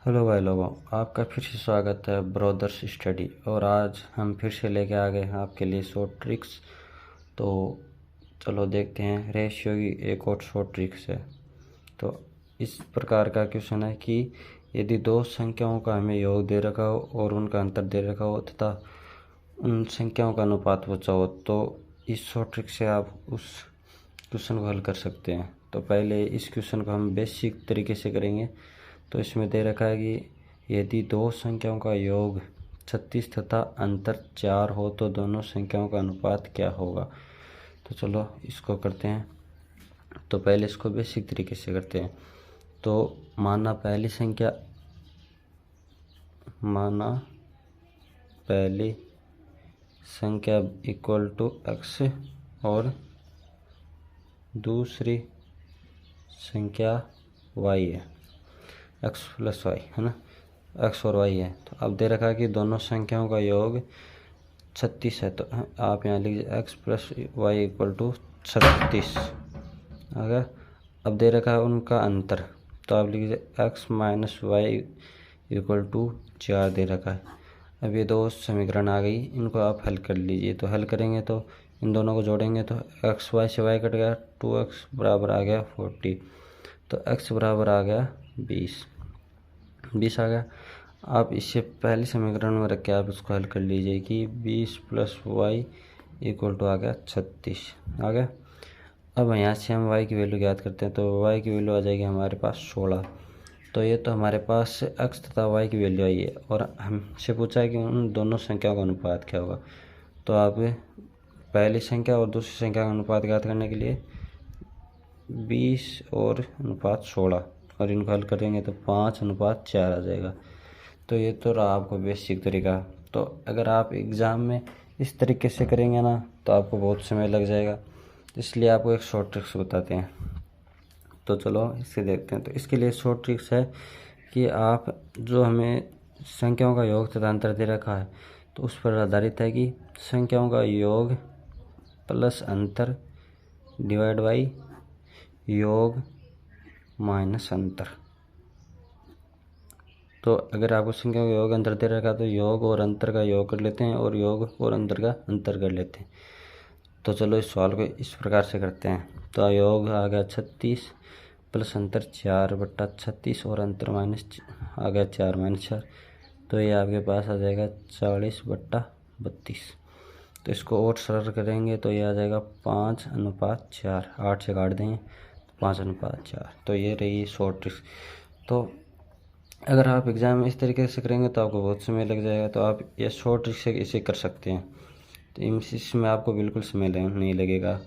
Hello भाई लोगों, आपका फिर से स्वागत है ब्रदर्स स्टडी। और आज हम फिर से लेके आ गए हैं आपके लिए शॉर्ट ट्रिक्स। तो चलो देखते हैं रेशियो की एक और शॉर्ट ट्रिक्स है। तो इस प्रकार का क्वेश्चन है कि यदि दो संख्याओं का हमें योग दे रखा हो और उनका अंतर दे रखा हो तथा उन संख्याओं का अनुपात पूछा हो, तो इस शॉर्ट ट्रिक से आप उस क्वेश्चन को हल कर सकते हैं। तो पहले इस क्वेश्चन को हम बेसिक तरीके से करेंगे। तो इसमें दे रखा है कि यदि दो संख्याओं का योग 36 तथा अंतर 4 हो तो दोनों संख्याओं का अनुपात क्या होगा। तो चलो इसको करते हैं। तो पहले इसको बेसिक तरीके से करते हैं। तो माना पहली संख्या इक्वल टू x और दूसरी संख्या y है, x प्लस वाई है ना, x और y है। तो अब दे रखा है कि दोनों संख्याओं का योग 36 है। तो आप यहाँ लीजिए x plus Y equal to 36। अगर अब दे रखा है उनका अंतर, तो आप लीजिए x minus y equal to 4 दे रखा है। अब ये दो समीकरण आ गई, इनको आप हल कर लीजिए। तो हल करेंगे तो इन दोनों को जोड़ेंगे तो एक्स वाई से वाई कट गया, 2x बराबर आ गया 40। तो x बराबर आ गया 20 आ गया। आप इसे पहले समीकरण में रख के आप इसको हल कर लीजिए कि 20 प्लस वाई इक्वल टू आ गया 36 आ गया। अब यहाँ से हम y की वैल्यू ज्ञात करते हैं। तो y की वैल्यू आ जाएगी हमारे पास 16। तो ये तो हमारे पास x तथा y की वैल्यू आई है और हमसे पूछा है कि उन दोनों संख्याओं का अनुपात क्या होगा। तो आप पहली संख्या और दूसरी संख्या का अनुपात ज्ञात करने के लिए 20 और अनुपात 16 और इनको हल करेंगे तो 5:4 आ जाएगा। तो ये तो रहा आपको बेसिक तरीका। तो अगर आप एग्ज़ाम में इस तरीके से करेंगे ना तो आपको बहुत समय लग जाएगा, इसलिए आपको एक शॉर्ट ट्रिक्स बताते हैं। तो चलो इसे देखते हैं। तो इसके लिए शॉर्ट ट्रिक्स है कि आप जो हमें संख्याओं का योग तथा अंतर दे रखा है तो उस पर आधारित है कि संख्याओं का योग प्लस अंतर डिवाइड बाई योग माइनस अंतर। तो अगर आपको संख्या का योग अंतर दे रखा है तो योग और अंतर का योग कर लेते हैं और योग और अंतर का अंतर कर लेते हैं। तो चलो इस सवाल को इस प्रकार से करते हैं। तो योग आ गया 36 प्लस अंतर 4/36 और अंतर माइनस आ गया 4-4। तो ये आपके पास आ जाएगा 40/32। तो इसको और सरल करेंगे तो ये आ जाएगा 5:4। 8 से काट देंगे तो 5:4। तो ये रही शॉर्ट ट्रिक्स। तो अगर आप एग्ज़ाम में इस तरीके से करेंगे तो आपको बहुत समय लग जाएगा। तो आप ये शॉर्ट ट्रिक से इसे कर सकते हैं। तो इसमें आपको बिल्कुल समय नहीं लगेगा।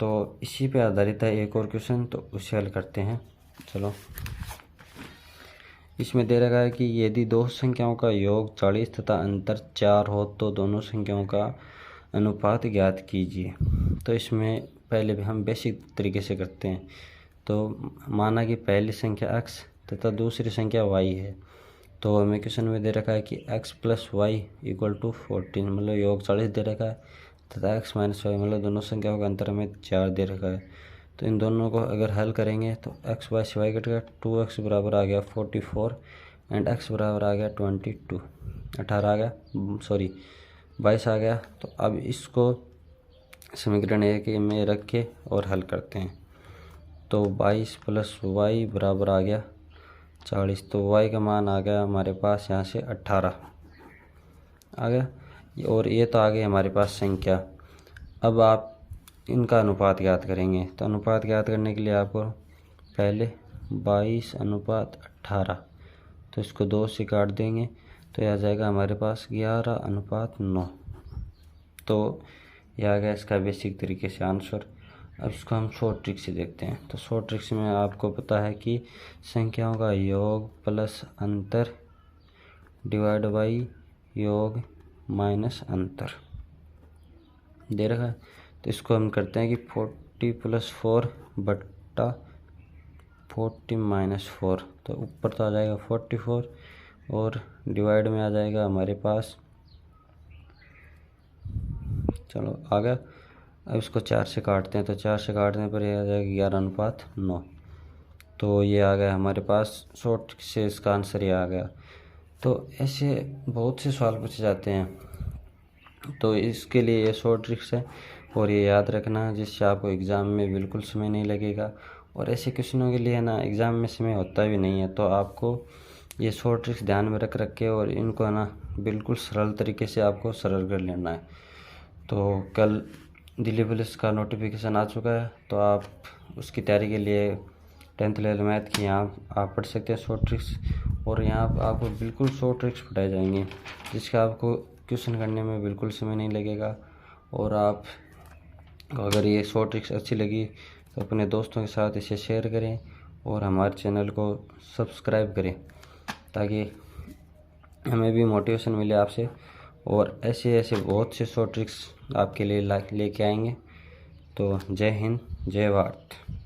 तो इसी पे आधारित है एक और क्वेश्चन, तो उसे हल करते हैं। चलो इसमें दे रखा है कि यदि दो संख्याओं का योग 40 तथा अंतर 4 हो तो दोनों संख्याओं का अनुपात ज्ञात कीजिए। तो इसमें पहले भी हम बेसिक तरीके से करते हैं। तो माना कि पहली संख्या x तथा दूसरी संख्या y है। तो हमें क्वेश्चन में दे रखा है कि x plus Y equal to 14, मतलब योग 40 दे रखा है तथा x माइनस वाई मतलब दोनों संख्याओं का अंतर हमें 4 दे रखा है। तो इन दोनों को अगर हल करेंगे तो x वाई से वाई कट गया, 2x बराबर आ गया 44 एंड x बराबर आ गया 22, 18 आ गया, सॉरी 22 आ गया। तो अब इसको समीकरण एक में रख के और हल करते हैं। तो 22 प्लस वाई बराबर आ गया 40। तो y का मान आ गया हमारे पास यहाँ से 18 आ गया और ये तो आ गई हमारे पास संख्या। अब आप इनका अनुपात ज्ञात करेंगे। तो अनुपात ज्ञात करने के लिए आपको पहले 22:18, तो इसको 2 से काट देंगे तो यह आ जाएगा हमारे पास 11:9। तो यह आ गया इसका बेसिक तरीके से आंसर। अब इसको हम शॉर्ट ट्रिक से देखते हैं। तो शॉर्ट ट्रिक्स में आपको पता है कि संख्याओं का योग प्लस अंतर डिवाइड बाई योग माइनस अंतर दे रखा है। तो इसको हम करते हैं कि 40 + 4 बट्टा 40 - 4। तो ऊपर तो आ जाएगा 44 और डिवाइड में आ जाएगा हमारे पास, चलो आ गया। अब इसको 4 से काटते हैं तो 4 से काटने पर यह आ जाएगा 11:9। तो ये आ गया हमारे पास शॉर्ट ट्रिक से इसका आंसर ये आ गया। तो ऐसे बहुत से सवाल पूछे जाते हैं, तो इसके लिए ये शॉर्ट ट्रिक्स है और ये याद रखना, जिससे आपको एग्ज़ाम में बिल्कुल समय नहीं लगेगा। और ऐसे क्वेश्चनों के लिए ना एग्ज़ाम में समय होता भी नहीं है, तो आपको ये शॉर्ट ट्रिक्स ध्यान में रख के और इनको है ना बिल्कुल सरल तरीके से आपको सरल कर लेना है। तो कल दिल्ली पुलिस का नोटिफिकेशन आ चुका है, तो आप उसकी तैयारी के लिए 10th लेवल मैथ की यहाँ आप पढ़ सकते हैं शॉर्ट ट्रिक्स। और यहाँ आपको बिल्कुल शॉर्ट ट्रिक्स पढ़ाए जाएंगे, जिसका आपको क्वेश्चन करने में बिल्कुल समय नहीं लगेगा। और आप अगर ये शॉर्ट ट्रिक्स अच्छी लगी तो अपने दोस्तों के साथ इसे शेयर करें और हमारे चैनल को सब्सक्राइब करें, ताकि हमें भी मोटिवेशन मिले आपसे। और ऐसे ऐसे बहुत से शॉर्ट ट्रिक्स आपके लिए लेके आएंगे। तो जय हिंद, जय भारत।